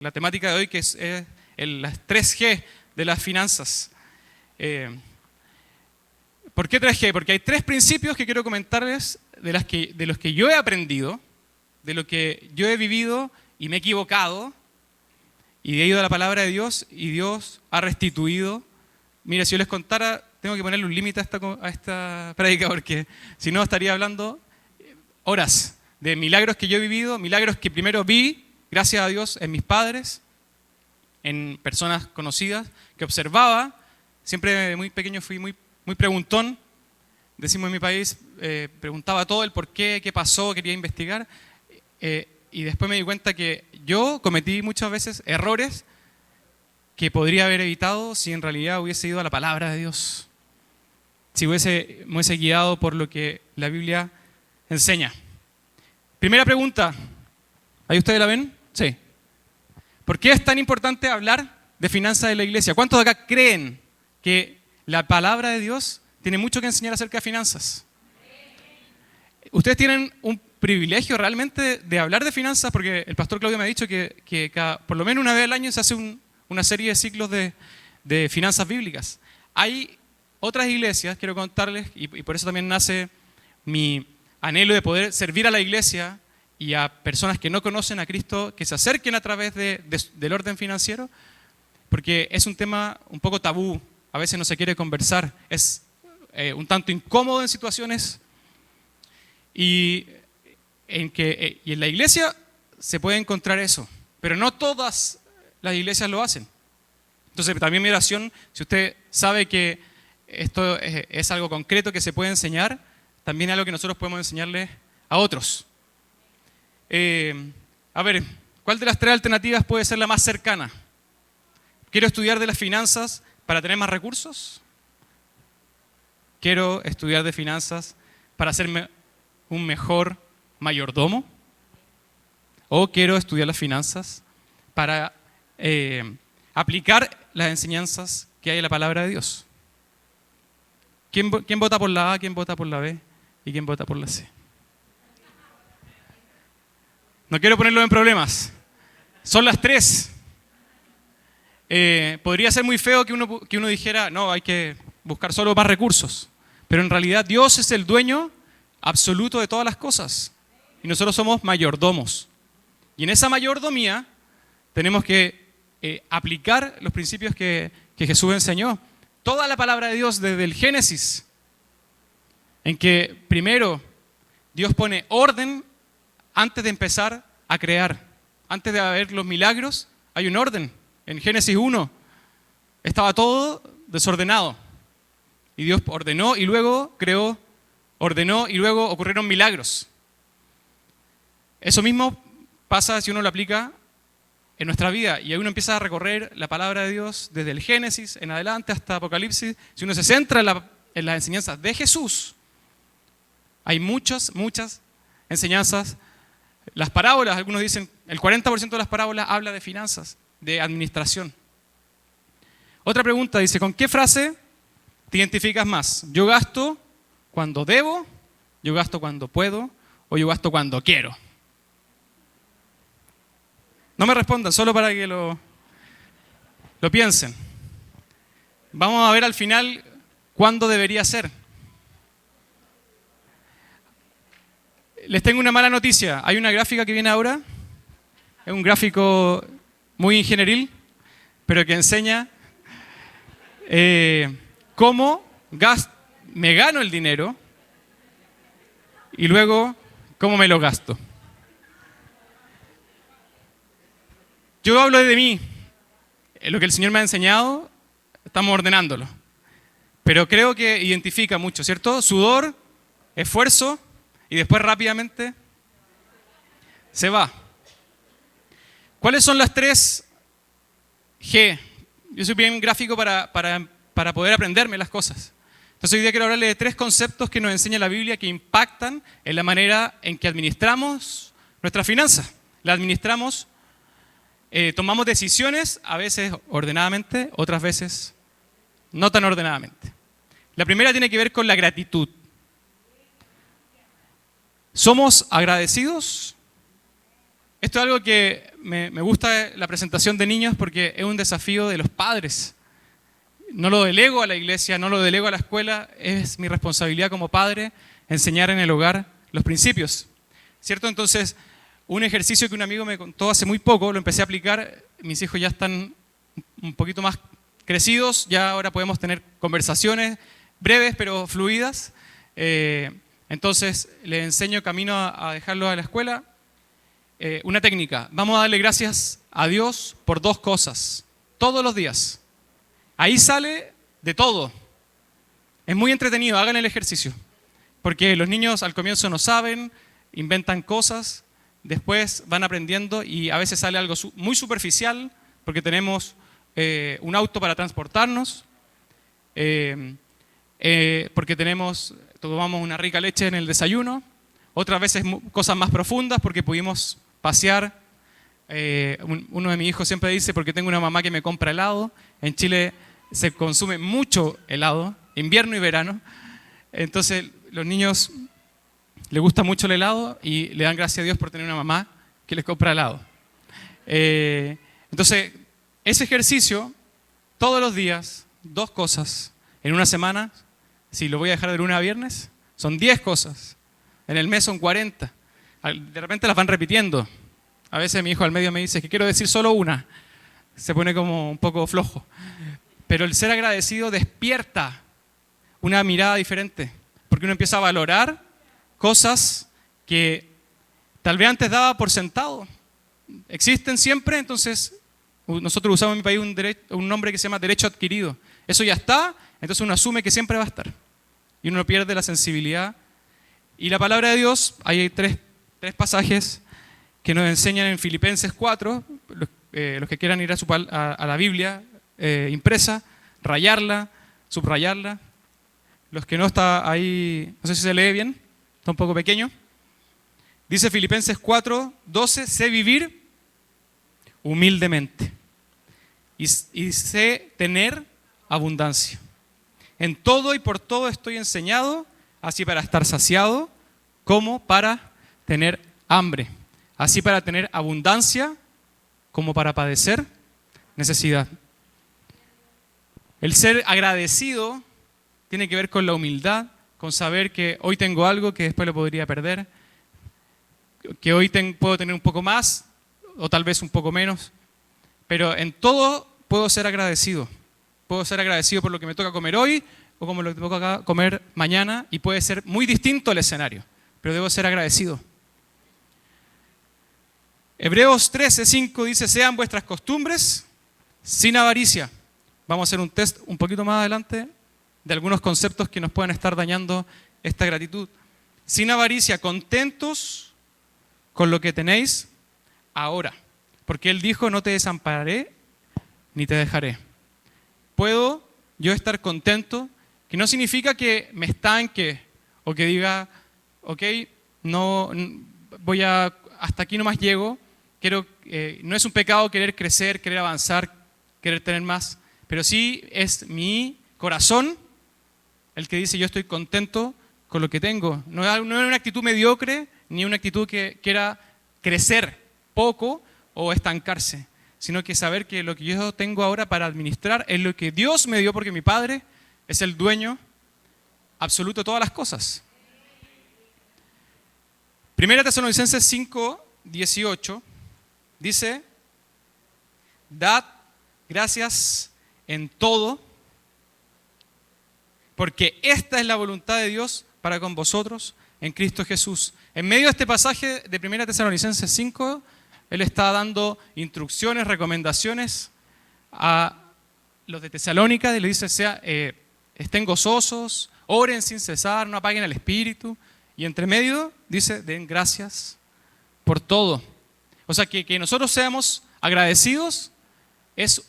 la temática de hoy, que es las 3G de las finanzas. ¿Por qué 3G? Porque hay 3 principios que quiero comentarles de los que yo he aprendido, de lo que yo he vivido y me he equivocado, y he ido a la palabra de Dios y Dios ha restituido. Mira, si yo les contara, tengo que ponerle un límite a esta prédica, porque si no estaría hablando horas de milagros que yo he vivido, milagros que primero vi, gracias a Dios, en mis padres, en personas conocidas, que observaba. Siempre de muy pequeño fui muy preguntón, decimos en mi país, preguntaba todo, el por qué, qué pasó, quería investigar. Y después me di cuenta que yo cometí muchas veces errores que podría haber evitado si en realidad hubiese ido a la palabra de Dios, si me hubiese guiado por lo que la Biblia enseña. Primera pregunta, ¿ahí ustedes la ven? Sí. ¿Por qué es tan importante hablar de finanzas en la iglesia? ¿Cuántos de acá creen que la palabra de Dios tiene mucho que enseñar acerca de finanzas? Ustedes tienen un privilegio realmente de hablar de finanzas, porque el pastor Claudio me ha dicho que por lo menos una vez al año se hace una serie de ciclos de finanzas bíblicas. Hay otras iglesias, quiero contarles, y por eso también nace mi anhelo de poder servir a la iglesia y a personas que no conocen a Cristo, que se acerquen a través del orden financiero, porque es un tema un poco tabú, a veces no se quiere conversar, es un tanto incómodo en situaciones, y en la iglesia se puede encontrar eso, pero no todas las iglesias lo hacen. Entonces también mi oración, si usted sabe que esto es algo concreto que se puede enseñar, también es algo que nosotros podemos enseñarle a otros. A ver, ¿cuál de las 3 alternativas puede ser la más cercana? ¿Quiero estudiar de las finanzas para tener más recursos? ¿Quiero estudiar de finanzas para hacerme un mejor mayordomo? ¿O quiero estudiar las finanzas para aplicar las enseñanzas que hay en la palabra de Dios? ¿Quién vota por la A, quién vota por la B y quién vota por la C? No quiero ponerlo en problemas. Son las 3. Podría ser muy feo que uno dijera, no, hay que buscar solo más recursos. Pero en realidad Dios es el dueño absoluto de todas las cosas. Y nosotros somos mayordomos. Y en esa mayordomía tenemos que aplicar los principios que Jesús enseñó. Toda la palabra de Dios desde el Génesis, en que primero Dios pone orden antes de empezar a crear. Antes de haber los milagros, hay un orden. En Génesis 1 estaba todo desordenado. Y Dios ordenó y luego creó, ordenó y luego ocurrieron milagros. Eso mismo pasa si uno lo aplica en nuestra vida. Y ahí uno empieza a recorrer la palabra de Dios desde el Génesis en adelante hasta Apocalipsis. Si uno se centra en las enseñanzas de Jesús, hay muchas enseñanzas. Las parábolas, algunos dicen, el 40% de las parábolas habla de finanzas, de administración. Otra pregunta dice, ¿con qué frase te identificas más? ¿Yo gasto cuando debo? ¿Yo gasto cuando puedo? ¿O yo gasto cuando quiero? No me respondan, solo para que lo piensen. Vamos a ver al final cuándo debería ser. Les tengo una mala noticia. Hay una gráfica que viene ahora. Es un gráfico muy ingenieril, pero que enseña cómo me gano el dinero y luego cómo me lo gasto. Yo hablo de mí. Lo que el Señor me ha enseñado, estamos ordenándolo. Pero creo que identifica mucho, ¿cierto? Sudor, esfuerzo, y después rápidamente se va. ¿Cuáles son las 3 G? Yo soy bien gráfico para poder aprenderme las cosas. Entonces hoy día quiero hablarles de 3 conceptos que nos enseña la Biblia que impactan en la manera en que administramos nuestras finanzas. La administramos, tomamos decisiones, a veces ordenadamente, otras veces no tan ordenadamente. La primera tiene que ver con la gratitud. ¿Somos agradecidos? Esto es algo que me gusta la presentación de niños porque es un desafío de los padres. No lo delego a la iglesia, no lo delego a la escuela, es mi responsabilidad como padre enseñar en el hogar los principios, ¿cierto? Entonces, un ejercicio que un amigo me contó hace muy poco, lo empecé a aplicar, mis hijos ya están un poquito más crecidos, ya ahora podemos tener conversaciones breves pero fluidas, entonces les enseño camino a dejarlos a la escuela, una técnica, vamos a darle gracias a Dios por 2 cosas, todos los días. Ahí sale de todo. Es muy entretenido, hagan el ejercicio. Porque los niños al comienzo no saben, inventan cosas, después van aprendiendo y a veces sale algo muy superficial porque tenemos un auto para transportarnos, porque tomamos una rica leche en el desayuno, otras veces cosas más profundas porque pudimos pasear. Uno de mis hijos siempre dice, porque tengo una mamá que me compra helado. En Chile se consume mucho helado, invierno y verano. Entonces los niños les gusta mucho el helado y le dan gracias a Dios por tener una mamá que les compra helado. Entonces, ese ejercicio, todos los días, 2 cosas. En una semana, si lo voy a dejar de lunes a viernes, son 10 cosas. En el mes son 40. De repente las van repitiendo. A veces mi hijo al medio me dice que quiero decir solo una. Se pone como un poco flojo. Pero el ser agradecido despierta una mirada diferente. Porque uno empieza a valorar cosas que tal vez antes daba por sentado. Existen siempre, entonces nosotros usamos en mi país un nombre que se llama derecho adquirido. Eso ya está, entonces uno asume que siempre va a estar. Y uno pierde la sensibilidad. Y la palabra de Dios, hay tres pasajes que nos enseñan en Filipenses 4, los que quieran ir a la Biblia impresa, rayarla, subrayarla. Los que no está ahí, no sé si se lee bien, está un poco pequeño. Dice Filipenses 4, 12, sé vivir humildemente y sé tener abundancia. En todo y por todo estoy enseñado, así para estar saciado como para tener hambre, así para tener abundancia como para padecer necesidad. El ser agradecido tiene que ver con la humildad, con saber que hoy tengo algo que después lo podría perder, que hoy puedo tener un poco más o tal vez un poco menos, pero en todo puedo ser agradecido. Puedo ser agradecido por lo que me toca comer hoy o como lo que me toca comer mañana y puede ser muy distinto el escenario, pero debo ser agradecido. Hebreos 13:5 dice, sean vuestras costumbres sin avaricia. Vamos a hacer un test un poquito más adelante de algunos conceptos que nos pueden estar dañando esta gratitud. Sin avaricia, contentos con lo que tenéis ahora. Porque Él dijo, no te desampararé ni te dejaré. Puedo yo estar contento, que no significa que me estanque o que diga, ok, no voy hasta aquí nomás llego. No es un pecado querer crecer, querer avanzar, querer tener más, pero sí es mi corazón el que dice yo estoy contento con lo que tengo. No es una actitud mediocre, ni una actitud que quiera crecer poco o estancarse, sino que saber que lo que yo tengo ahora para administrar es lo que Dios me dio porque mi Padre es el dueño absoluto de todas las cosas. Primera Tesalonicenses 5:18 dice, dad gracias en todo, porque esta es la voluntad de Dios para con vosotros en Cristo Jesús. En medio de este pasaje de 1 Tesalonicenses 5, Él está dando instrucciones, recomendaciones a los de Tesalónica, y le dice, estén gozosos, oren sin cesar, no apaguen el espíritu. Y entre medio dice, den gracias por todo. O sea, que nosotros seamos agradecidos es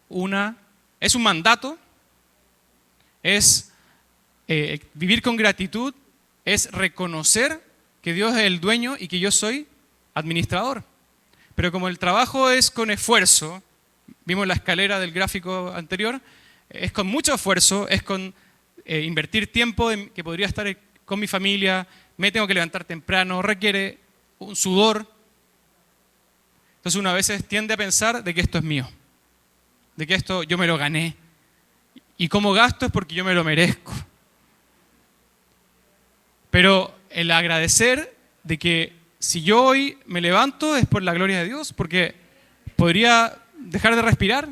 un mandato, es vivir con gratitud, es reconocer que Dios es el dueño y que yo soy administrador. Pero como el trabajo es con esfuerzo, vimos la escalera del gráfico anterior, es con mucho esfuerzo, es con invertir tiempo que podría estar con mi familia, me tengo que levantar temprano, requiere un sudor. Entonces uno a veces tiende a pensar de que esto es mío, de que esto yo me lo gané. Y como gasto es porque yo me lo merezco. Pero el agradecer de que si yo hoy me levanto es por la gloria de Dios, porque podría dejar de respirar,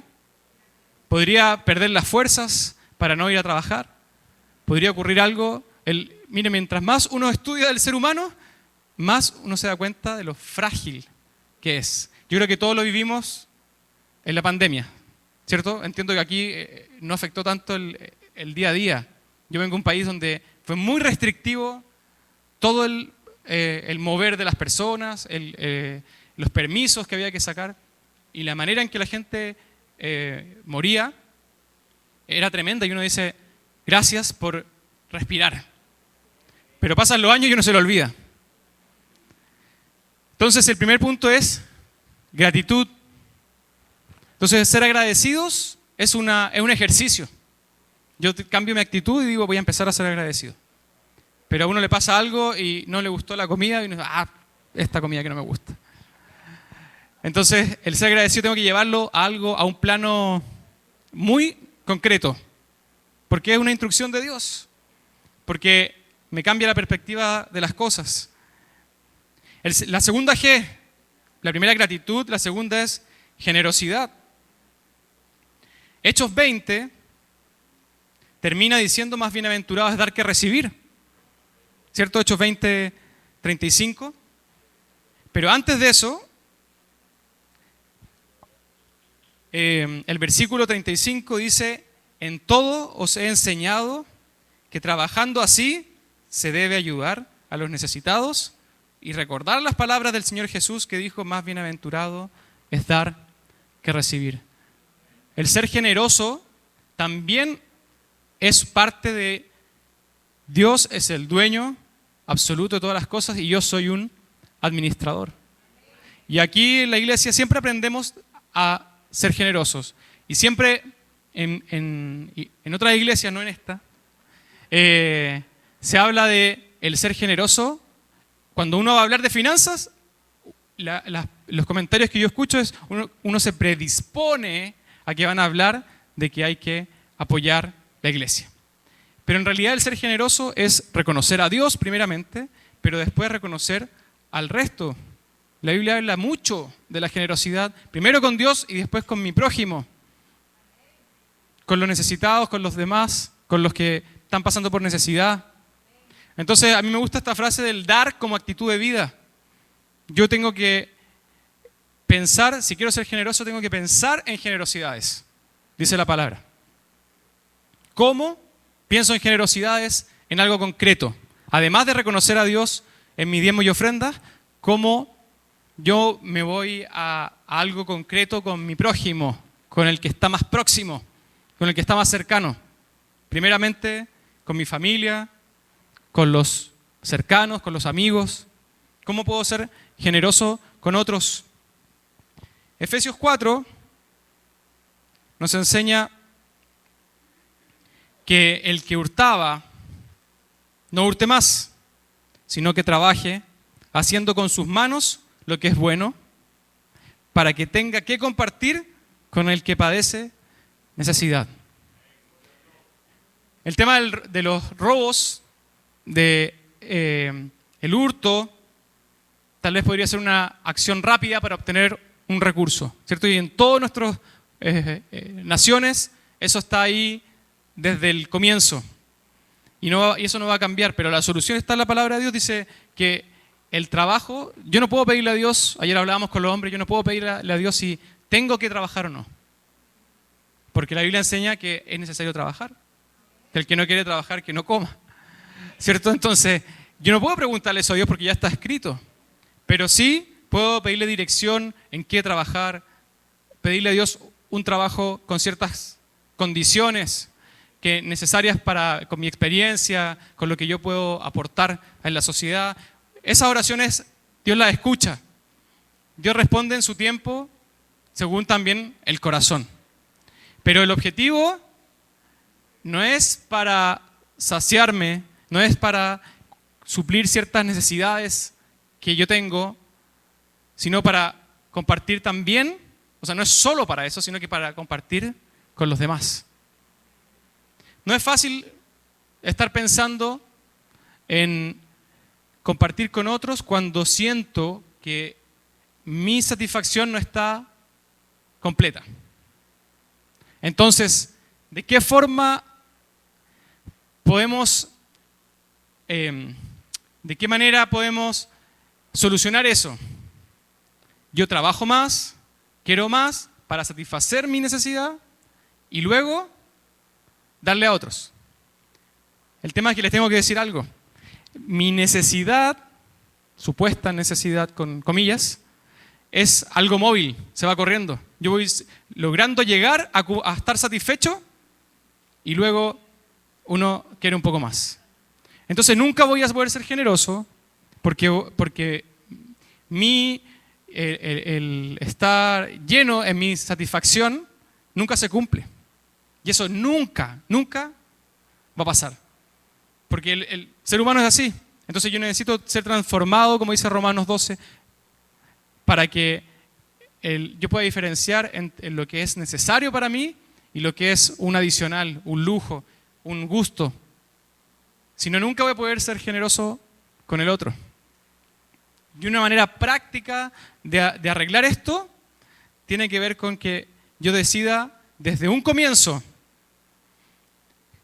podría perder las fuerzas para no ir a trabajar, podría ocurrir algo. Mire, mientras más uno estudia del ser humano, más uno se da cuenta de lo frágil que es. Yo creo que todos lo vivimos en la pandemia, ¿cierto? Entiendo que aquí no afectó tanto el día a día. Yo vengo de un país donde fue muy restrictivo todo el mover de las personas, los permisos que había que sacar, y la manera en que la gente moría era tremenda, y uno dice, gracias por respirar. Pero pasan los años y uno se lo olvida. Entonces el primer punto es gratitud. Entonces ser agradecidos es un ejercicio. Yo cambio mi actitud y digo, voy a empezar a ser agradecido. Pero a uno le pasa algo y no le gustó la comida y uno dice, esta comida que no me gusta. Entonces el ser agradecido tengo que llevarlo a un plano muy concreto. Porque es una instrucción de Dios. Porque me cambia la perspectiva de las cosas. La segunda G, la primera gratitud, la segunda es generosidad. Hechos 20 termina diciendo más bienaventurado es dar que recibir. ¿Cierto? Hechos 20, 35. Pero antes de eso, el versículo 35 dice, en todo os he enseñado que trabajando así se debe ayudar a los necesitados y recordar las palabras del Señor Jesús que dijo, más bienaventurado es dar que recibir. El ser generoso también es parte de Dios, es el dueño absoluto de todas las cosas y yo soy un administrador. Y aquí en la iglesia siempre aprendemos a ser generosos. Y siempre en otras iglesias, no en esta, se habla de el ser generoso. Cuando uno va a hablar de finanzas, los comentarios que yo escucho es uno se predispone a que van a hablar de que hay que apoyar la iglesia. Pero en realidad el ser generoso es reconocer a Dios primeramente, pero después reconocer al resto. La Biblia habla mucho de la generosidad, primero con Dios y después con mi prójimo, con los necesitados, con los demás, con los que están pasando por necesidad. Entonces a mí me gusta esta frase del dar como actitud de vida. Yo tengo que pensar, si quiero ser generoso, tengo que pensar en generosidades, dice la palabra. ¿Cómo? Pienso en generosidades, en algo concreto. Además de reconocer a Dios en mi diezmo y ofrendas, ¿cómo yo me voy a algo concreto con mi prójimo, con el que está más próximo, con el que está más cercano? Primeramente, con mi familia, con los cercanos, con los amigos. ¿Cómo puedo ser generoso con otros? Efesios 4 nos enseña que el que hurtaba no hurte más, sino que trabaje haciendo con sus manos lo que es bueno, para que tenga que compartir con el que padece necesidad. El tema de los robos, el hurto, tal vez podría ser una acción rápida para obtener un recurso, ¿cierto? Y en todas nuestras naciones eso está ahí desde el comienzo. Y eso no va a cambiar, pero la solución está en la palabra de Dios. Dice que el trabajo, yo no puedo pedirle a Dios, ayer hablábamos con los hombres, yo no puedo pedirle a Dios si tengo que trabajar o no. Porque la Biblia enseña que es necesario trabajar. Que el que no quiere trabajar, que no coma. ¿Cierto? Entonces, yo no puedo preguntarle eso a Dios porque ya está escrito. Pero sí puedo pedirle dirección en qué trabajar, pedirle a Dios un trabajo con ciertas condiciones que necesarias con mi experiencia, con lo que yo puedo aportar en la sociedad. Esas oraciones Dios las escucha. Dios responde en su tiempo según también el corazón. Pero el objetivo no es para saciarme, no es para suplir ciertas necesidades que yo tengo, sino para compartir también, o sea, no es solo para eso, sino que para compartir con los demás. No es fácil estar pensando en compartir con otros cuando siento que mi satisfacción no está completa. Entonces, ¿de qué forma podemos, de qué manera podemos solucionar eso? Yo trabajo más, quiero más para satisfacer mi necesidad y luego darle a otros. El tema es que les tengo que decir algo. Mi necesidad, supuesta necesidad con comillas, es algo móvil, se va corriendo. Yo voy logrando llegar a estar satisfecho y luego uno quiere un poco más. Entonces nunca voy a poder ser generoso porque el estar lleno en mi satisfacción nunca se cumple. Y eso nunca va a pasar. Porque el ser humano es así. Entonces yo necesito ser transformado, como dice Romanos 12, para que yo pueda diferenciar en lo que es necesario para mí y lo que es un adicional, un lujo, un gusto. Si no, nunca voy a poder ser generoso con el otro. Y una manera práctica de arreglar esto tiene que ver con que yo decida desde un comienzo,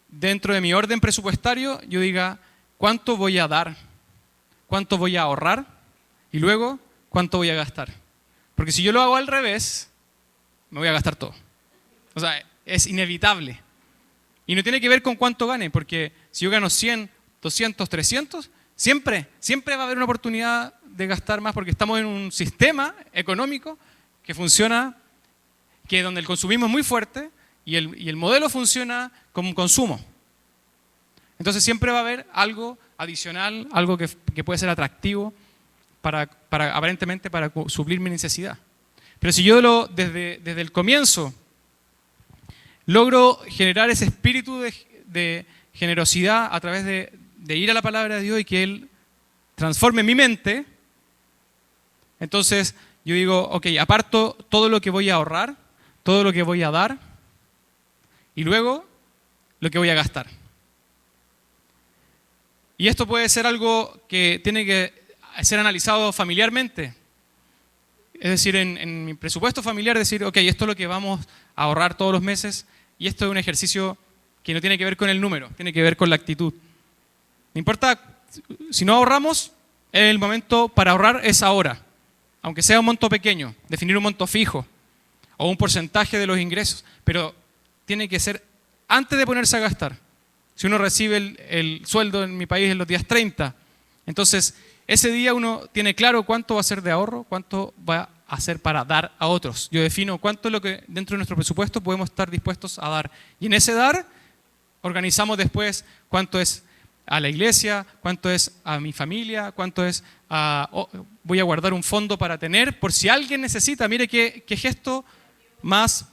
dentro de mi orden presupuestario, yo diga cuánto voy a dar, cuánto voy a ahorrar y luego cuánto voy a gastar. Porque si yo lo hago al revés, me voy a gastar todo. O sea, es inevitable. Y no tiene que ver con cuánto gane, porque si yo gano 100, 200, 300, siempre va a haber una oportunidad de gastar más porque estamos en un sistema económico que funciona, que donde el consumismo es muy fuerte y el modelo funciona como un consumo. Entonces siempre va a haber algo adicional, algo que puede ser atractivo aparentemente para suplir mi necesidad. Pero si yo desde el comienzo logro generar ese espíritu de generosidad a través de ir a la palabra de Dios y que Él transforme mi mente, entonces yo digo, ok, aparto todo lo que voy a ahorrar, todo lo que voy a dar y luego lo que voy a gastar. Y esto puede ser algo que tiene que ser analizado familiarmente. Es decir, en mi presupuesto familiar, decir, ok, esto es lo que vamos a ahorrar todos los meses y esto es un ejercicio que no tiene que ver con el número, tiene que ver con la actitud. No importa, si no ahorramos, el momento para ahorrar es ahora, aunque sea un monto pequeño, definir un monto fijo o un porcentaje de los ingresos, pero tiene que ser antes de ponerse a gastar. Si uno recibe el sueldo en mi país en los días 30, entonces ese día uno tiene claro cuánto va a ser de ahorro, cuánto va a ser para dar a otros. Yo defino cuánto es lo que dentro de nuestro presupuesto podemos estar dispuestos a dar. Y en ese dar, organizamos cuánto es a la iglesia, cuánto es a mi familia, cuánto es voy a guardar un fondo para tener, por si alguien necesita. Mire qué gesto más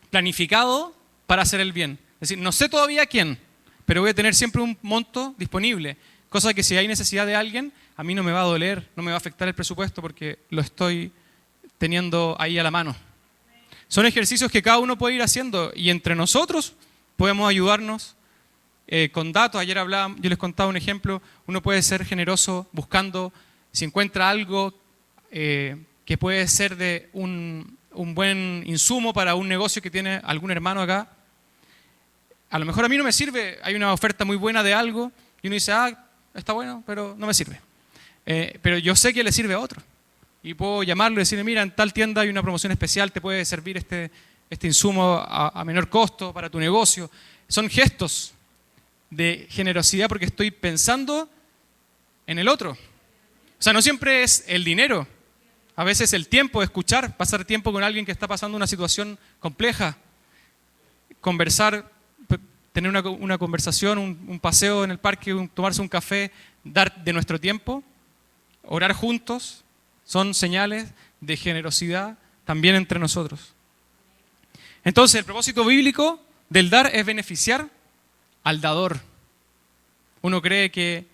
planificado para hacer el bien. Es decir, no sé todavía quién, pero voy a tener siempre un monto disponible. Cosa que si hay necesidad de alguien, a mí no me va a doler, no me va a afectar el presupuesto porque lo estoy teniendo ahí a la mano. Son ejercicios que cada uno puede ir haciendo y entre nosotros podemos ayudarnos con datos. Ayer yo les contaba un ejemplo, uno puede ser generoso buscando, si encuentra algo que puede ser de un buen insumo para un negocio que tiene algún hermano acá. A lo mejor a mí no me sirve, hay una oferta muy buena de algo y uno dice, está bueno, pero no me sirve. Pero yo sé que le sirve a otro. Y puedo llamarlo y decirle, mira, en tal tienda hay una promoción especial, te puede servir este insumo a menor costo para tu negocio. Son gestos de generosidad porque estoy pensando en el otro. O sea, no siempre es el dinero. A veces el tiempo de escuchar, pasar tiempo con alguien que está pasando una situación compleja, conversar, tener una conversación, un paseo en el parque, tomarse un café, dar de nuestro tiempo, orar juntos, son señales de generosidad también entre nosotros. Entonces, el propósito bíblico del dar es beneficiar al dador. Uno cree que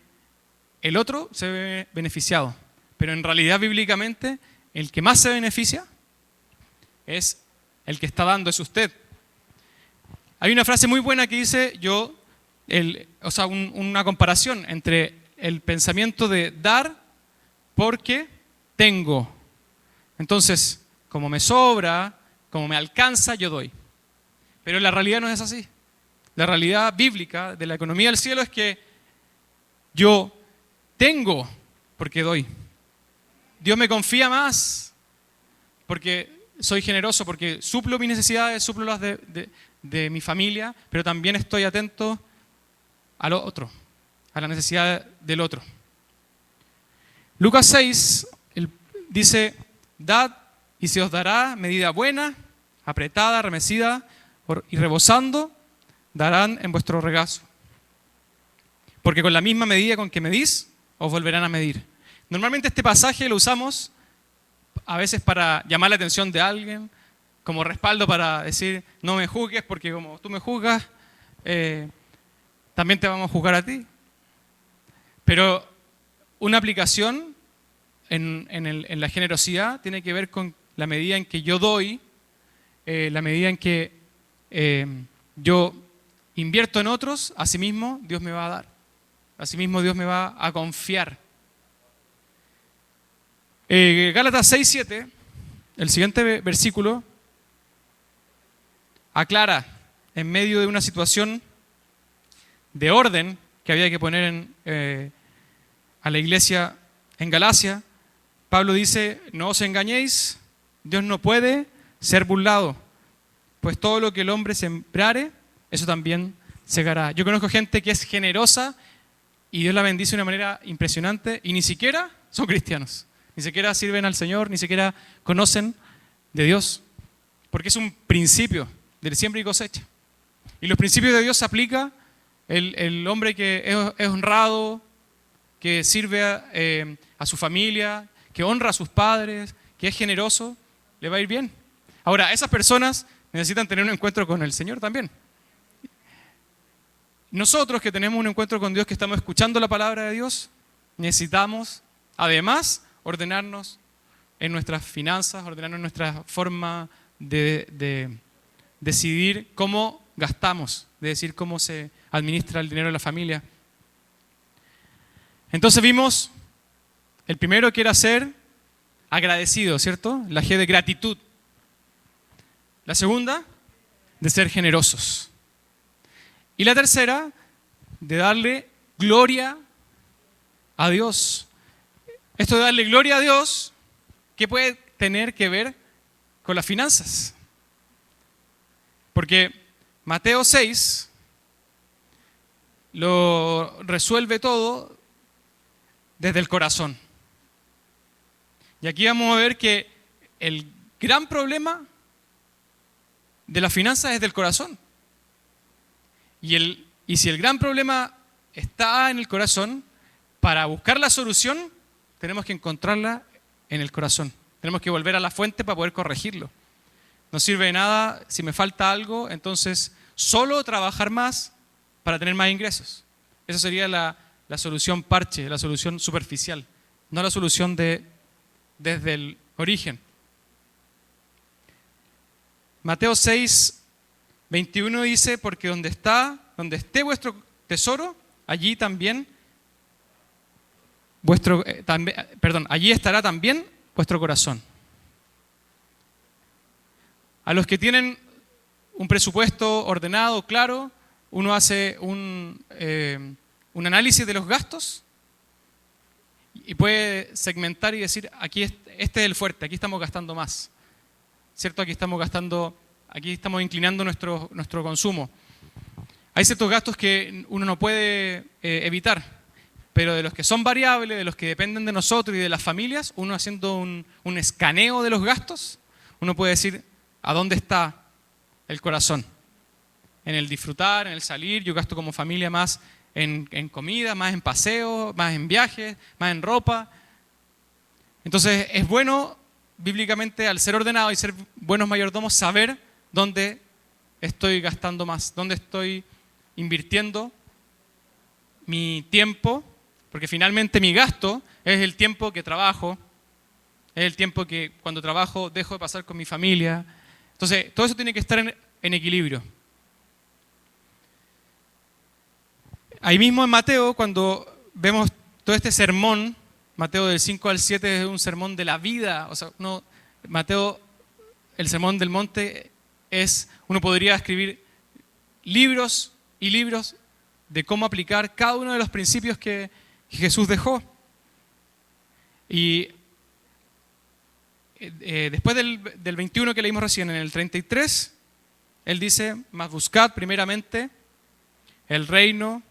el otro se ve beneficiado, pero en realidad bíblicamente el que más se beneficia es el que está dando, es usted. Hay una frase muy buena que dice una comparación entre el pensamiento de dar porque tengo. Entonces, como me sobra, como me alcanza, yo doy. Pero la realidad no es así. La realidad bíblica de la economía del cielo es que yo tengo porque doy. Dios me confía más porque soy generoso, porque suplo mis necesidades, suplo las de mi familia, pero también estoy atento al otro, a la necesidad del otro. Lucas 6 dice, dad y se os dará medida buena, apretada, remecida y rebosando, darán en vuestro regazo. Porque con la misma medida con que medís, os volverán a medir. Normalmente este pasaje lo usamos a veces para llamar la atención de alguien, como respaldo para decir, no me juzgues porque como tú me juzgas, también te vamos a juzgar a ti. Pero una aplicación en la generosidad tiene que ver con la medida en que yo doy, la medida en que yo invierto en otros, asimismo Dios me va a dar. Asimismo Dios me va a confiar. Gálatas 6:7, el siguiente versículo, aclara en medio de una situación de orden que había que poner a la iglesia en Galacia. Pablo dice, no os engañéis, Dios no puede ser burlado, pues todo lo que el hombre sembrare, eso también segará. Yo conozco gente que es generosa y Dios la bendice de una manera impresionante y ni siquiera son cristianos, ni siquiera sirven al Señor, ni siquiera conocen de Dios, porque es un principio de siembra y cosecha. Y los principios de Dios se aplica el hombre que es honrado, que sirve a su familia, que honra a sus padres, que es generoso, le va a ir bien. Ahora, esas personas necesitan tener un encuentro con el Señor también. Nosotros que tenemos un encuentro con Dios, que estamos escuchando la palabra de Dios, necesitamos además ordenarnos en nuestras finanzas, ordenarnos en nuestra forma de decidir cómo gastamos, de decir cómo se administra el dinero de la familia. Entonces vimos, el primero que era ser agradecido, ¿cierto? La G de gratitud. La segunda, de ser generosos. Y la tercera, de darle gloria a Dios. Esto de darle gloria a Dios, ¿qué puede tener que ver con las finanzas? Porque Mateo 6 lo resuelve todo desde el corazón. Y aquí vamos a ver que el gran problema de las finanzas es del corazón. Y si el gran problema está en el corazón, para buscar la solución tenemos que encontrarla en el corazón. Tenemos que volver a la fuente para poder corregirlo. No sirve de nada si me falta algo, entonces solo trabajar más para tener más ingresos. Esa sería la solución parche, la solución superficial, no la solución desde el origen. Mateo 6, 21 dice, porque donde esté vuestro tesoro, allí también allí estará también vuestro corazón. A los que tienen un presupuesto ordenado, claro, uno hace un análisis de los gastos y puede segmentar y decir, aquí este es el fuerte, aquí estamos gastando más, ¿cierto? Aquí estamos inclinando nuestro consumo. Hay ciertos gastos que uno no puede evitar, pero de los que son variables, de los que dependen de nosotros y de las familias, uno haciendo un escaneo de los gastos, uno puede decir a dónde está el corazón. En el disfrutar, en el salir, yo gasto como familia más en comida, más en paseo, más en viajes, más en ropa. Entonces es bueno bíblicamente, al ser ordenado y ser buenos mayordomos, saber dónde estoy gastando más, dónde estoy invirtiendo mi tiempo, porque finalmente mi gasto es el tiempo que trabajo, es el tiempo que cuando trabajo dejo de pasar con mi familia. Entonces, todo eso tiene que estar en equilibrio. Ahí mismo en Mateo, cuando vemos todo este sermón, Mateo del 5 al 7 es un sermón de la vida. O sea, Mateo, el sermón del monte uno podría escribir libros y libros de cómo aplicar cada uno de los principios que Jesús dejó. Y después del 21 que leímos recién, en el 33, Él dice, mas buscad primeramente el reino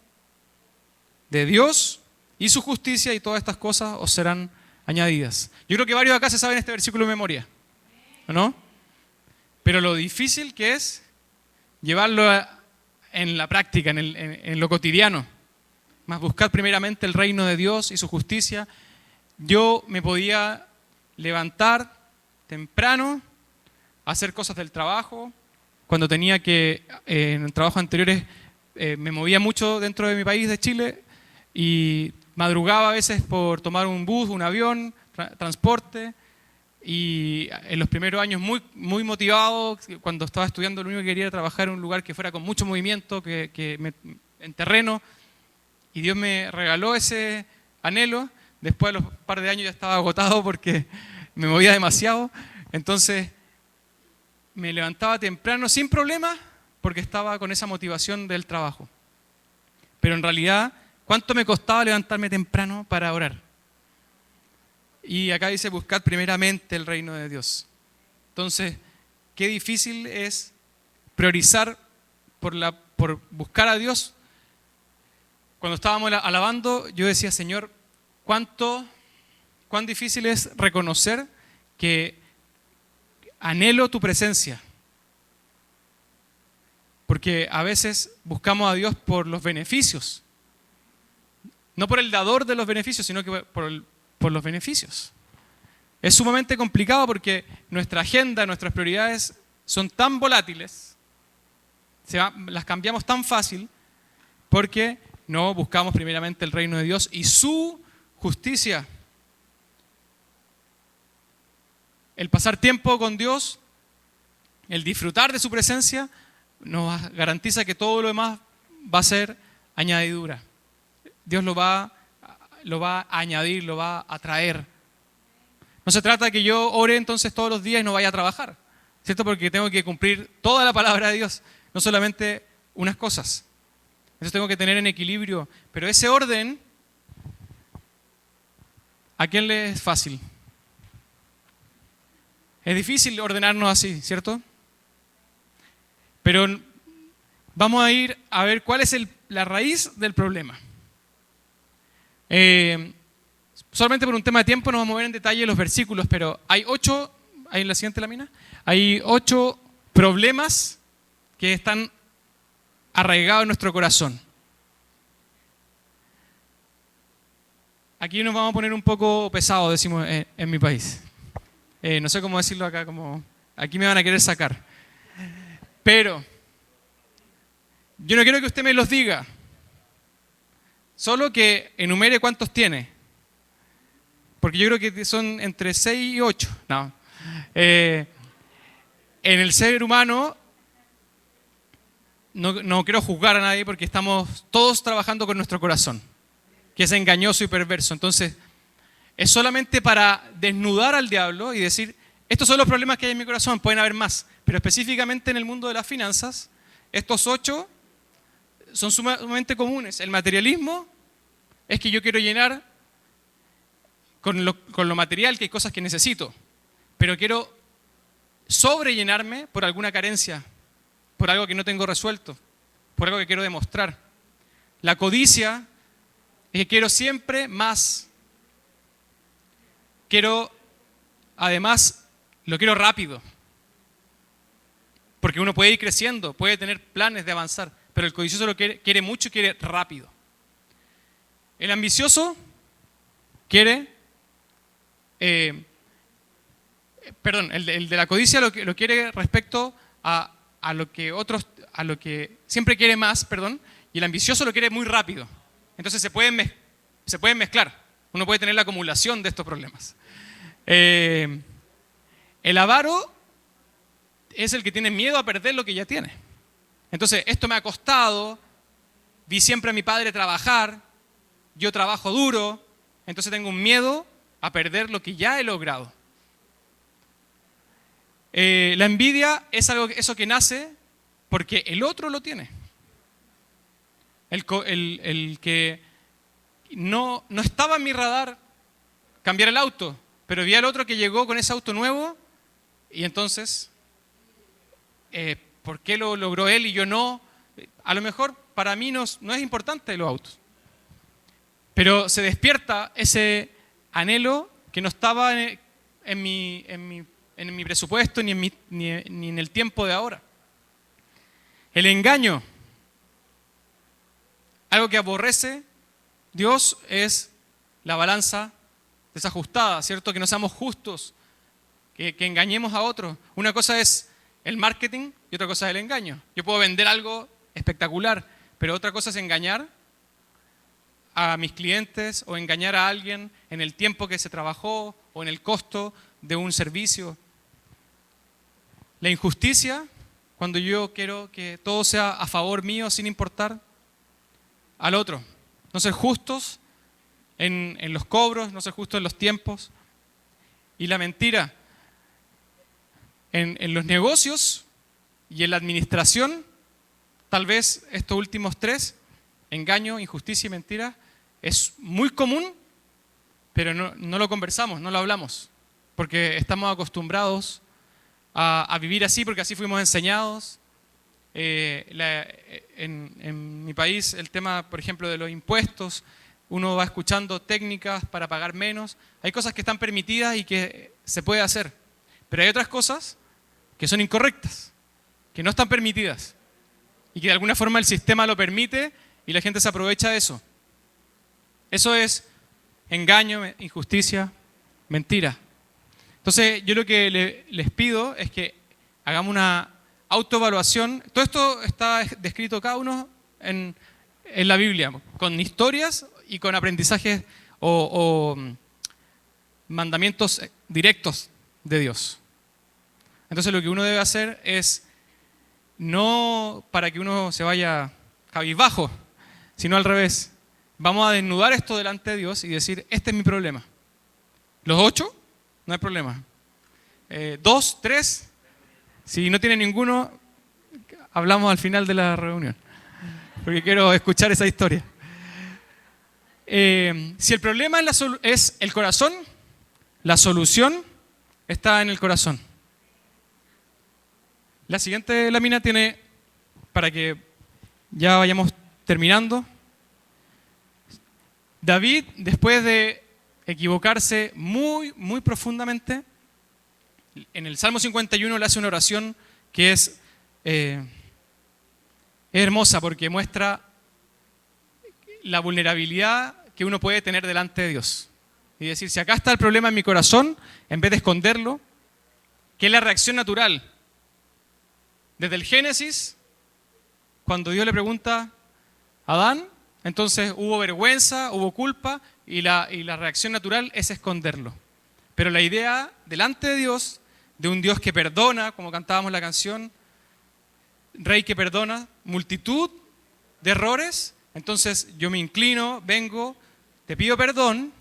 de Dios y su justicia y todas estas cosas os serán añadidas. Yo creo que varios de acá se saben este versículo de memoria, ¿no? Pero lo difícil que es llevarlo en la práctica, en lo cotidiano. Mas buscad primeramente el reino de Dios y su justicia. Yo me podía levantar temprano, hacer cosas del trabajo. Cuando tenía que, en trabajos anteriores, me movía mucho dentro de mi país, de Chile, y madrugaba a veces por tomar un bus, un avión, transporte. Y en los primeros años muy motivado, cuando estaba estudiando, lo único que quería era trabajar en un lugar que fuera con mucho movimiento, en terreno. Y Dios me regaló ese anhelo. Después de los par de años ya estaba agotado porque me movía demasiado. Entonces me levantaba temprano sin problema porque estaba con esa motivación del trabajo. Pero en realidad, ¿cuánto me costaba levantarme temprano para orar? Y acá dice, buscad primeramente el reino de Dios. Entonces, qué difícil es priorizar por buscar a Dios. Cuando estábamos alabando, yo decía, Señor, cuán difícil es reconocer que anhelo tu presencia. Porque a veces buscamos a Dios por los beneficios. No por el dador de los beneficios, sino que por los beneficios. Es sumamente complicado porque nuestra agenda, nuestras prioridades son tan volátiles, las cambiamos tan fácil porque no buscamos primeramente el reino de Dios y su justicia. El pasar tiempo con Dios, el disfrutar de su presencia, nos garantiza que todo lo demás va a ser añadidura. Dios lo va a añadir, lo va a traer. No se trata de que yo ore entonces todos los días y no vaya a trabajar, ¿cierto? Porque tengo que cumplir toda la palabra de Dios, no solamente unas cosas. Eso tengo que tener en equilibrio. Pero ese orden, ¿a quién le es fácil? Es difícil ordenarnos así, ¿cierto? Pero vamos a ir a ver cuál es la raíz del problema. Solamente por un tema de tiempo no vamos a ver en detalle los versículos, pero hay 8, ahí en la siguiente lámina, hay 8 problemas que están arraigados en nuestro corazón. Aquí nos vamos a poner un poco pesados, decimos en mi país. No sé cómo decirlo acá, aquí me van a querer sacar. Pero yo no quiero que usted me los diga, solo que enumere cuántos tiene. Porque yo creo que son entre 6 y 8. No. En el ser humano, no quiero juzgar a nadie porque estamos todos trabajando con nuestro corazón, que es engañoso y perverso. Entonces, es solamente para desnudar al diablo y decir, estos son los problemas que hay en mi corazón, pueden haber más. Pero específicamente en el mundo de las finanzas, estos 8 son sumamente comunes. El materialismo es que yo quiero llenar con lo material, que hay cosas que necesito, pero quiero sobrellenarme por alguna carencia, por algo que no tengo resuelto, por algo que quiero demostrar. La codicia es que quiero siempre más. Además, lo quiero rápido, porque uno puede ir creciendo, puede tener planes de avanzar, pero el codicioso lo quiere mucho y quiere rápido. El ambicioso quiere... el de la codicia lo quiere respecto a lo que siempre quiere más, y el ambicioso lo quiere muy rápido. Entonces se pueden mezclar. Uno puede tener la acumulación de estos problemas. El avaro es el que tiene miedo a perder lo que ya tiene. Entonces, esto me ha costado, vi siempre a mi padre trabajar, yo trabajo duro, entonces tengo un miedo a perder lo que ya he logrado. La envidia es eso que nace porque el otro lo tiene. El que no estaba en mi radar cambiar el auto, pero vi al otro que llegó con ese auto nuevo y entonces, ¿por qué lo logró él y yo no? A lo mejor para mí no es importante los autos, pero se despierta ese anhelo que no estaba en mi presupuesto ni en el tiempo de ahora. El engaño, algo que aborrece Dios, es la balanza desajustada, ¿cierto? Que no seamos justos, que engañemos a otros. Una cosa es el marketing y otra cosa es el engaño. Yo puedo vender algo espectacular, pero otra cosa es engañar a mis clientes o engañar a alguien en el tiempo que se trabajó o en el costo de un servicio. La injusticia, cuando yo quiero que todo sea a favor mío sin importar al otro. No ser justos en los cobros, no ser justos en los tiempos. Y la mentira. En los negocios y en la administración, tal vez estos últimos tres, engaño, injusticia y mentira, es muy común, pero no lo conversamos, no lo hablamos, porque estamos acostumbrados a vivir así, porque así fuimos enseñados. En mi país el tema, por ejemplo, de los impuestos, uno va escuchando técnicas para pagar menos. Hay cosas que están permitidas y que se puede hacer, pero hay otras cosas que son incorrectas, que no están permitidas y que de alguna forma el sistema lo permite y la gente se aprovecha de eso. Eso es engaño, injusticia, mentira. Entonces yo lo que les pido es que hagamos una autoevaluación. Todo esto está descrito cada uno en la Biblia, con historias y con aprendizajes o mandamientos directos de Dios. Entonces lo que uno debe hacer es, no para que uno se vaya cabizbajo, sino al revés. Vamos a desnudar esto delante de Dios y decir, este es mi problema. Los 8, no hay problema. 2, 3, si no tiene ninguno, hablamos al final de la reunión, porque quiero escuchar esa historia. Si el problema es el corazón, la solución está en el corazón. La siguiente lámina tiene, para que ya vayamos terminando, David, después de equivocarse muy, muy profundamente, en el Salmo 51 le hace una oración que es hermosa porque muestra la vulnerabilidad que uno puede tener delante de Dios. Y decir, si acá está el problema en mi corazón, en vez de esconderlo, que es la reacción natural. Desde el Génesis, cuando Dios le pregunta a Adán, entonces hubo vergüenza, hubo culpa y la reacción natural es esconderlo. Pero la idea delante de Dios, de un Dios que perdona, como cantábamos la canción, Rey que perdona, multitud de errores, entonces yo me inclino, vengo, te pido perdón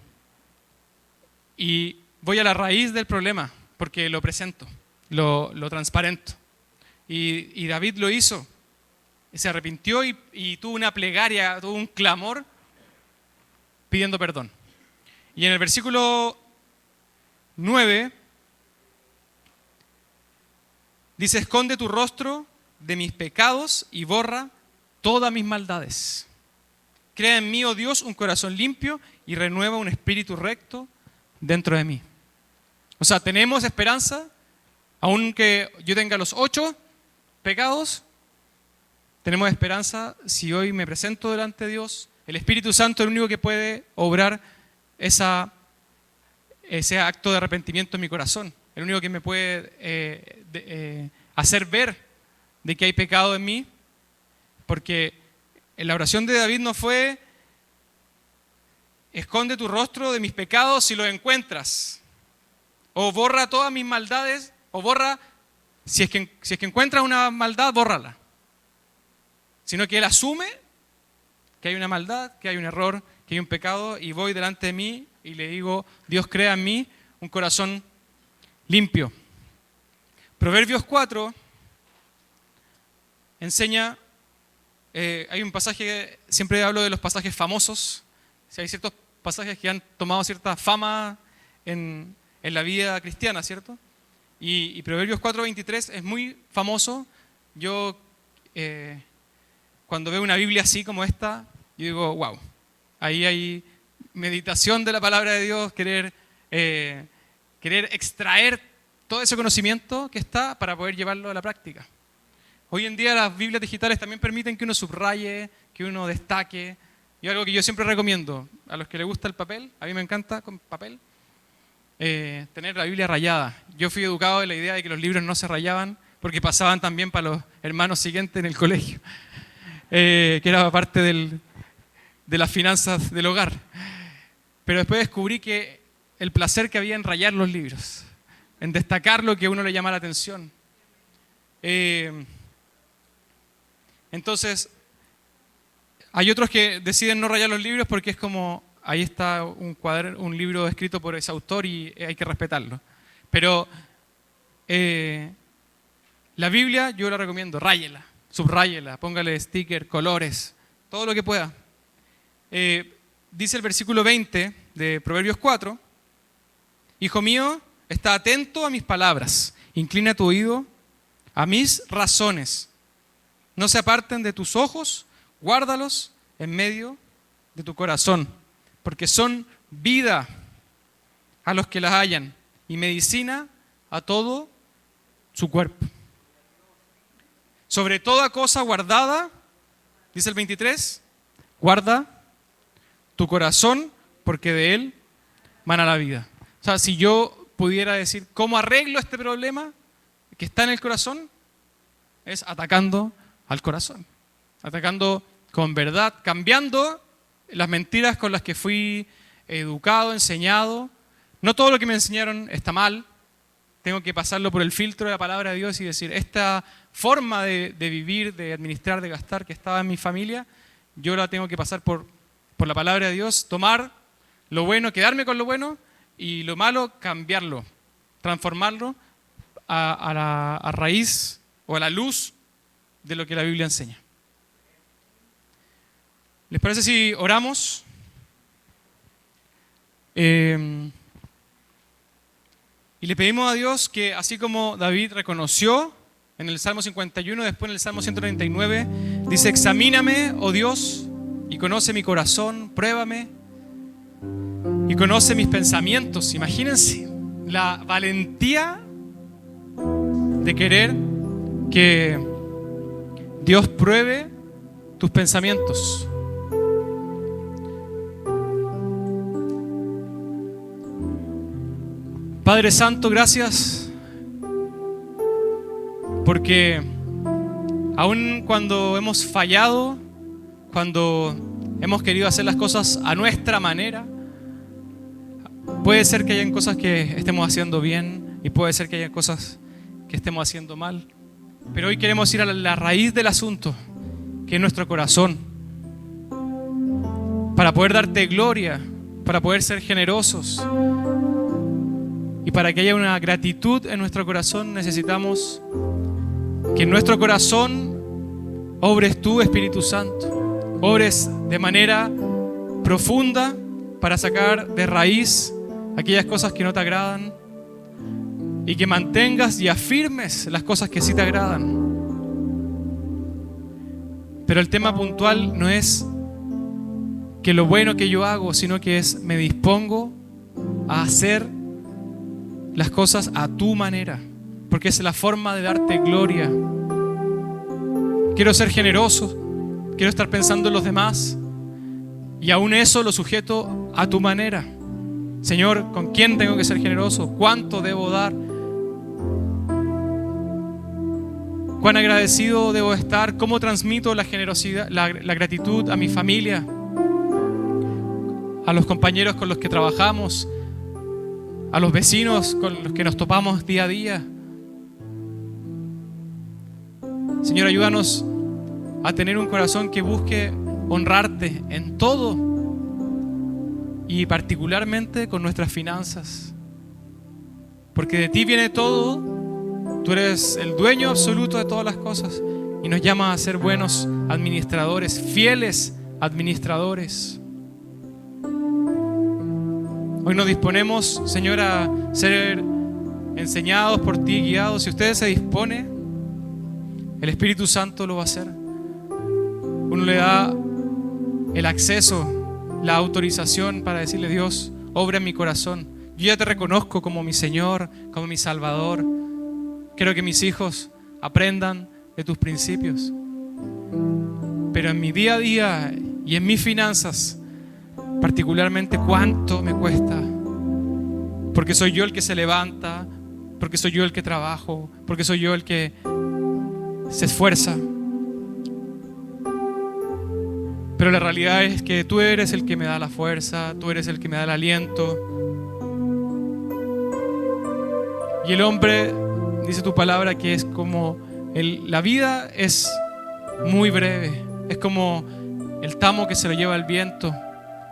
y voy a la raíz del problema, porque lo presento, lo transparento. Y David lo hizo, se arrepintió y tuvo una plegaria, tuvo un clamor pidiendo perdón. Y en el versículo 9 dice, esconde tu rostro de mis pecados y borra todas mis maldades. Crea en mí, oh Dios, un corazón limpio y renueva un espíritu recto dentro de mí. O sea, tenemos esperanza, aunque yo tenga los 8 pecados, tenemos esperanza si hoy me presento delante de Dios. El Espíritu Santo es el único que puede obrar ese acto de arrepentimiento en mi corazón. El único que me puede hacer ver de que hay pecado en mí, porque en la oración de David no fue esconde tu rostro de mis pecados si los encuentras. O borra todas mis maldades, o borra, si es que encuentras una maldad, bórrala. Sino que Él asume que hay una maldad, que hay un error, que hay un pecado, y voy delante de mí y le digo, Dios, crea en mí un corazón limpio. Proverbios 4 enseña, hay un pasaje, siempre hablo de los pasajes famosos, si hay ciertos pasajes que han tomado cierta fama en la vida cristiana, ¿cierto? Y Proverbios 4:23 es muy famoso. Yo, cuando veo una Biblia así como esta, yo digo, wow, ahí hay meditación de la palabra de Dios, querer extraer todo ese conocimiento que está para poder llevarlo a la práctica. Hoy en día las Biblias digitales también permiten que uno subraye, que uno destaque. Y algo que yo siempre recomiendo a los que les gusta el papel, a mí me encanta con papel, tener la Biblia rayada. Yo fui educado en la idea de que los libros no se rayaban porque pasaban también para los hermanos siguientes en el colegio, que era parte de las finanzas del hogar. Pero después descubrí que el placer que había en rayar los libros, en destacar lo que a uno le llama la atención. Entonces, hay otros que deciden no rayar los libros porque es como, ahí está un libro escrito por ese autor y hay que respetarlo. Pero la Biblia yo la recomiendo, ráyela, subráyela, póngale sticker, colores, todo lo que pueda. Dice el versículo 20 de Proverbios 4, Hijo mío, está atento a mis palabras, inclina tu oído a mis razones. No se aparten de tus ojos, guárdalos en medio de tu corazón, porque son vida a los que las hallan y medicina a todo su cuerpo. Sobre toda cosa guardada, dice el 23, guarda tu corazón, porque de él mana la vida. O sea, si yo pudiera decir cómo arreglo este problema que está en el corazón, es atacando al corazón, atacando con verdad, cambiando las mentiras con las que fui educado, enseñado. No todo lo que me enseñaron está mal, tengo que pasarlo por el filtro de la palabra de Dios y decir, esta forma de vivir, de administrar, de gastar que estaba en mi familia, yo la tengo que pasar por la palabra de Dios, tomar lo bueno, quedarme con lo bueno y lo malo, cambiarlo, transformarlo a raíz o a la luz de lo que la Biblia enseña. ¿Les parece si oramos? Y le pedimos a Dios que, así como David reconoció en el Salmo 51, después en el Salmo 139, dice, examíname, oh Dios, y conoce mi corazón, pruébame, y conoce mis pensamientos. Imagínense la valentía de querer que Dios pruebe tus pensamientos. Padre Santo, gracias porque aun cuando hemos fallado, cuando hemos querido hacer las cosas a nuestra manera, puede ser que hayan cosas que estemos haciendo bien y puede ser que haya cosas que estemos haciendo mal, pero hoy queremos ir a la raíz del asunto, que es nuestro corazón, para poder darte gloria, para poder ser generosos. Y para que haya una gratitud en nuestro corazón necesitamos que en nuestro corazón obres tú, Espíritu Santo, obres de manera profunda para sacar de raíz aquellas cosas que no te agradan y que mantengas y afirmes las cosas que sí te agradan. Pero el tema puntual no es que lo bueno que yo hago, sino que me dispongo a hacer las cosas a tu manera, porque es la forma de darte gloria. Quiero ser generoso, quiero estar pensando en los demás y aún eso lo sujeto a tu manera. Señor, ¿con quién tengo que ser generoso? ¿Cuánto debo dar? ¿Cuán agradecido debo estar? ¿Cómo transmito la generosidad, la gratitud a mi familia, a los compañeros con los que trabajamos, a los vecinos con los que nos topamos día a día. Señor, ayúdanos a tener un corazón que busque honrarte en todo y particularmente con nuestras finanzas. Porque de ti viene todo, tú eres el dueño absoluto de todas las cosas y nos llamas a ser buenos administradores, fieles administradores. Hoy nos disponemos, Señor, a ser enseñados por ti, guiados. Si usted se dispone, el Espíritu Santo lo va a hacer. Uno le da el acceso, la autorización para decirle: Dios, obra en mi corazón. Yo ya te reconozco como mi Señor, como mi Salvador. Quiero que mis hijos aprendan de tus principios. Pero en mi día a día y en mis finanzas, particularmente, ¿cuánto me cuesta? Porque soy yo el que se levanta, porque soy yo el que trabajo, porque soy yo el que se esfuerza. Pero la realidad es que tú eres el que me da la fuerza, tú eres el que me da el aliento. Y el hombre, dice tu palabra, que es como la vida es muy breve, es como el tamo que se lo lleva el viento.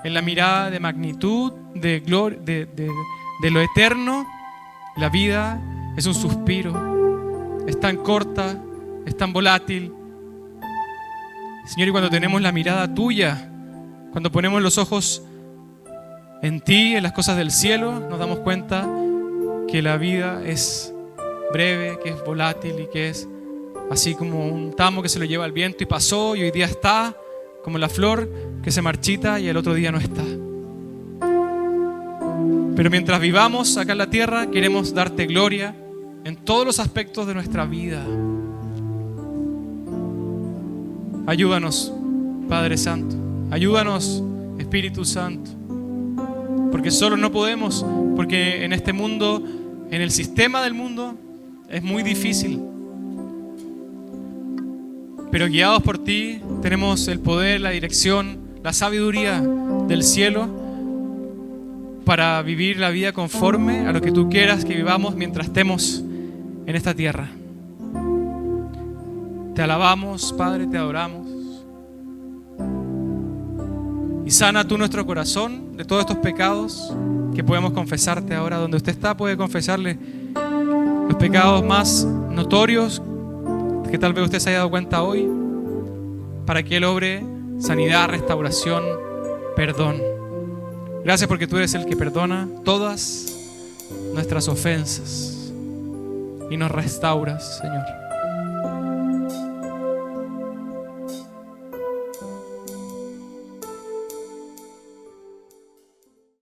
En la mirada de magnitud, de gloria, de lo eterno, la vida es un suspiro, es tan corta, es tan volátil. Señor, y cuando tenemos la mirada tuya, cuando ponemos los ojos en ti, en las cosas del cielo, nos damos cuenta que la vida es breve, que es volátil y que es así como un tamo que se lo lleva el viento y pasó y hoy día está, como la flor que se marchita y el otro día no está. Pero mientras vivamos acá en la tierra, queremos darte gloria en todos los aspectos de nuestra vida. Ayúdanos, Padre Santo. Ayúdanos, Espíritu Santo. Porque solo no podemos, porque en este mundo, en el sistema del mundo, es muy difícil. Pero guiados por ti, tenemos el poder, la dirección, la sabiduría del cielo para vivir la vida conforme a lo que tú quieras que vivamos mientras estemos en esta tierra. Te alabamos, Padre, te adoramos. Y sana tú nuestro corazón de todos estos pecados que podemos confesarte ahora. Donde usted está, puede confesarle los pecados más notorios que tal vez usted se haya dado cuenta hoy, para que Él obre sanidad, restauración, perdón. Gracias porque tú eres el que perdona todas nuestras ofensas y nos restauras, Señor.